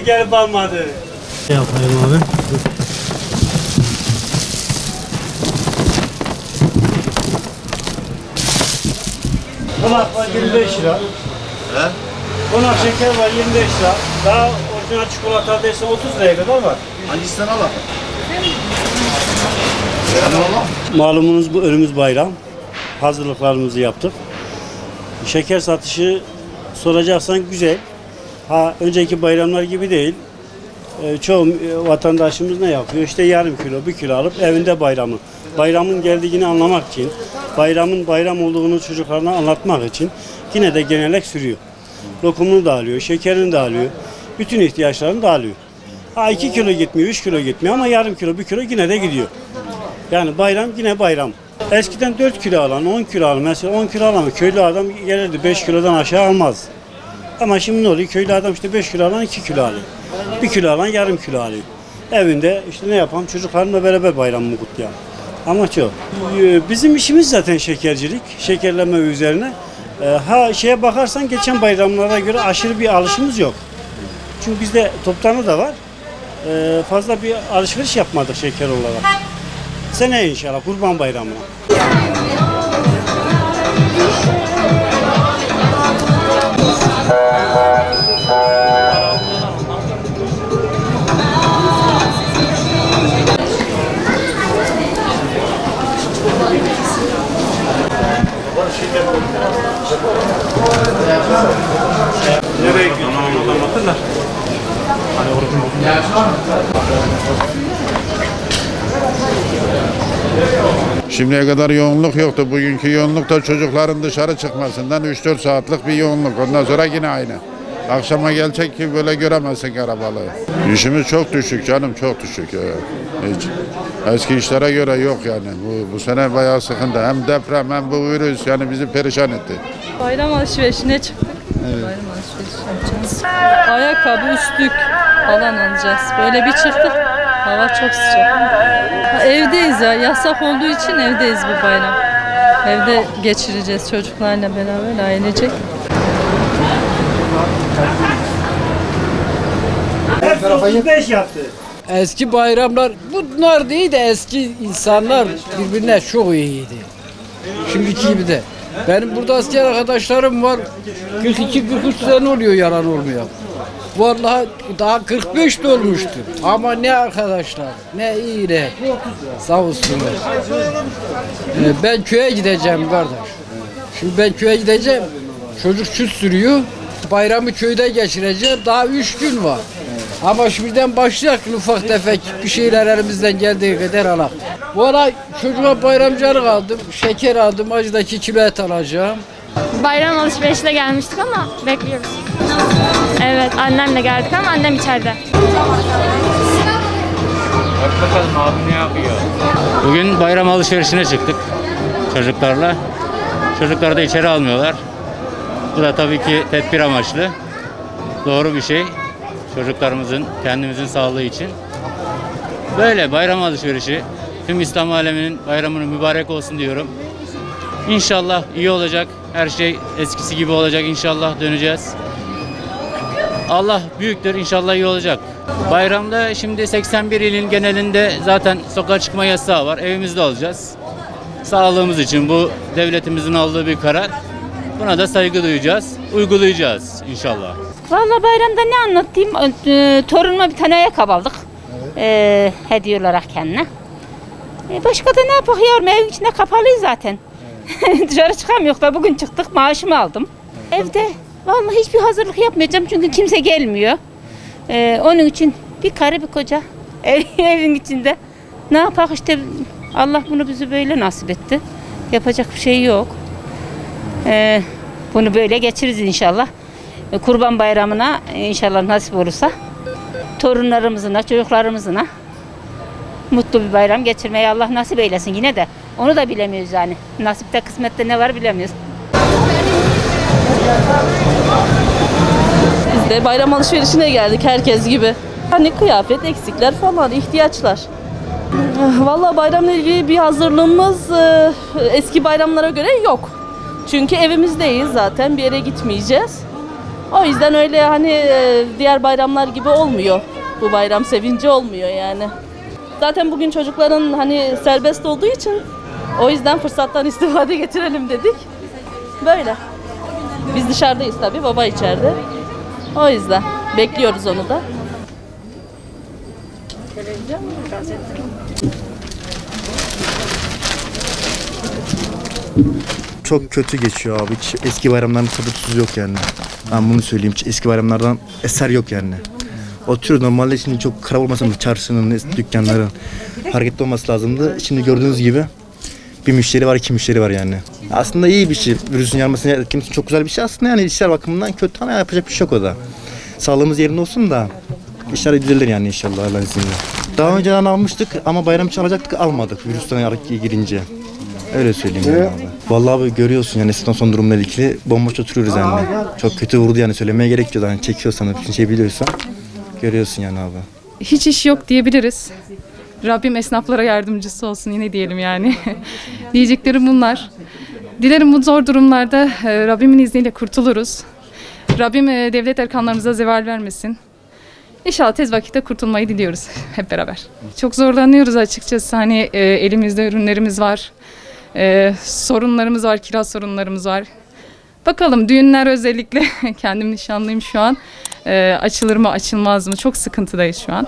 gelip almadı. Ne yapayım abi? Konak var 25 lira. He? Konak şeker var 25 lira. Daha orijinal çikolata dese 30 liraya kadar var. Hangisinden alalım? Malumunuz bu önümüz bayram. Hazırlıklarımızı yaptık. Şeker satışı soracaksan güzel. Önceki bayramlar gibi değil. Çoğu vatandaşımız ne yapıyor? İşte yarım kilo, 1 kilo alıp evinde bayramı. Bayramın geldiğini anlamak için, bayramın bayram olduğunu çocuklarına anlatmak için yine de genellik sürüyor. Lokumunu da alıyor, şekerini de alıyor. Bütün ihtiyaçlarını da alıyor. 2 kilo gitmiyor, 3 kilo gitmiyor ama yarım kilo, 1 kilo yine de gidiyor. Yani bayram yine bayram. Eskiden 4 kilo alan, 10 kilo alan, mesela 10 kilo alan köylü adam gelirdi 5 kilodan aşağı almaz. Ama şimdi ne oluyor? Köylü adam işte 5 kilo alan 2 kilo alıyor. 1 kilo alan yarım kilo alıyor. Evinde işte ne yapalım? Çocuklarımla beraber bayramımı kutlayalım. Amaç o. Bizim işimiz zaten şekercilik, şekerleme üzerine. Şeye bakarsan geçen bayramlara göre aşırı bir alışımız yok. Çünkü bizde toptanı da var. Fazla bir alışveriş yapmadık şeker olarak. Seneye inşallah Kurban Bayramı'na. Nereye gidiyorsun? Anlatırlar. Hani orucun Şimdiye kadar yoğunluk yoktu. Bugünkü yoğunluk da çocukların dışarı çıkmasından 3-4 saatlik bir yoğunluk. Ondan sonra yine aynı. Akşama gelecek ki böyle göremezsin arabalığı. İşimiz çok düşük canım, çok düşük. Hiç. Eski işlere göre yok yani. Bu sene bayağı sıkıntı. Hem deprem hem bu virüs yani bizi perişan etti. Bayram alışverişine çıktık. Evet. Bayram alışverişi yapacağız. Ayakkabı, üstlük falan alacağız. Böyle bir çıktık. Hava çok sıcak. Evdeyiz ya. Yasak olduğu için evdeyiz bu bayram. Evde geçireceğiz çocuklarla beraber, ailecek. Hep 35 yaptı. Eski bayramlar bunlar değil de eski insanlar birbirine çok iyiydi. Şimdiki gibi de. Benim burada asker arkadaşlarım var. 42-43 sene oluyor yalan olmuyor. Vallahi daha 45 de olmuştur. Ama ne arkadaşlar, ne iyiler. Sağ olsunlar. Ben köye gideceğim kardeş. Şimdi ben köye gideceğim. Çocuk süt sürüyor. Bayramı köyde geçireceğim. Daha 3 gün var. Ama şimdiden başlayak ufak tefek bir şeyler elimizden geldiği kadar alak. Bu ara çocuğa bayramcılık aldım, şeker aldım, acıdaki 2 kilo et alacağım. Bayram alışverişine gelmiştik ama bekliyoruz. Evet, annemle geldik ama annem içeride. Bak bakalım abi ne yapıyor. Bugün bayram alışverişine çıktık çocuklarla. Çocukları da içeri almıyorlar. Bu da tabii ki tedbir amaçlı. Doğru bir şey. Çocuklarımızın, kendimizin sağlığı için. Böyle bayram alışverişi. Tüm İslam aleminin bayramının mübarek olsun diyorum. İnşallah iyi olacak. Her şey eskisi gibi olacak. İnşallah döneceğiz. Allah büyüktür. İnşallah iyi olacak. Bayramda şimdi 81 ilin genelinde zaten sokağa çıkma yasağı var. Evimizde olacağız. Sağlığımız için bu devletimizin aldığı bir karar. Buna da saygı duyacağız. Uygulayacağız inşallah. Vallahi bayramda ne anlatayım? Torunuma bir tane ayakkabı aldık. Evet. Hediye olarak kendine. Başka da ne yapalım yavrum? Evin içinde kapalıyız zaten. Evet. Dışarı çıkamıyoruz da bugün çıktık. Maaşımı aldım. Evde vallahi hiçbir hazırlık yapmayacağım çünkü kimse gelmiyor. Onun için bir karı bir koca evin içinde. Ne yapak işte Allah bunu bize böyle nasip etti. Yapacak bir şey yok. Bunu böyle geçiririz inşallah. Kurban Bayramı'na inşallah nasip olursa torunlarımızla, çocuklarımızla mutlu bir bayram geçirmeyi Allah nasip eylesin yine de. Onu da bilemiyoruz yani. Nasipte, kısmette ne var bilemiyoruz. Biz de bayram alışverişine geldik herkes gibi. Hani kıyafet, eksikler falan, ihtiyaçlar. Vallahi bayramla ilgili bir hazırlığımız eski bayramlara göre yok. Çünkü evimizdeyiz zaten, bir yere gitmeyeceğiz. O yüzden öyle hani diğer bayramlar gibi olmuyor. Bu bayram sevinci olmuyor yani. Zaten bugün çocukların hani serbest olduğu için o yüzden fırsattan istifade getirelim dedik. Böyle. Biz dışarıdayız tabii, baba içeride. O yüzden bekliyoruz onu da. Çok kötü geçiyor abi. Hiç eski bayramların tadı tuzu yok yani. Ben bunu söyleyeyim. Hiç eski bayramlardan eser yok yani. Oturuyoruz normalde, şimdi çok karabalık olmasın çarşının, dükkanların hareketli olması lazımdı. Şimdi gördüğünüz gibi bir müşteri var, iki müşteri var yani. Aslında iyi bir şey. Virüsün yayılmasını etkilemesi çok güzel bir şey aslında, yani işler bakımından kötü ama yapacak bir şey yok o da. Sağlığımız yerinde olsun da işler düzelir yani inşallah Allah'ın izniyle. Daha önceden almıştık ama bayram için alacaktık, almadık virüsten girince. Öyle söyleyeyim yani abi. Vallahi abi görüyorsun yani eskiden son durumla ilgili bomboş oturuyoruz yani. Çok kötü vurdu yani, söylemeye gerek yok. Yani çekiyorsan, bütün şey biliyorsan görüyorsun yani abi. Hiç iş yok diyebiliriz. Rabbim esnaflara yardımcısı olsun yine diyelim yani. Diyeceklerim bunlar. Dilerim bu zor durumlarda Rabbimin izniyle kurtuluruz. Rabbim devlet erkanlarımıza zeval vermesin. İnşallah tez vakitte kurtulmayı diliyoruz hep beraber. Çok zorlanıyoruz açıkçası. Hani elimizde ürünlerimiz var. Sorunlarımız var, kira sorunlarımız var. Bakalım düğünler özellikle, kendim nişanlıyım şu an. Açılır mı açılmaz mı, çok sıkıntıdayız şu an.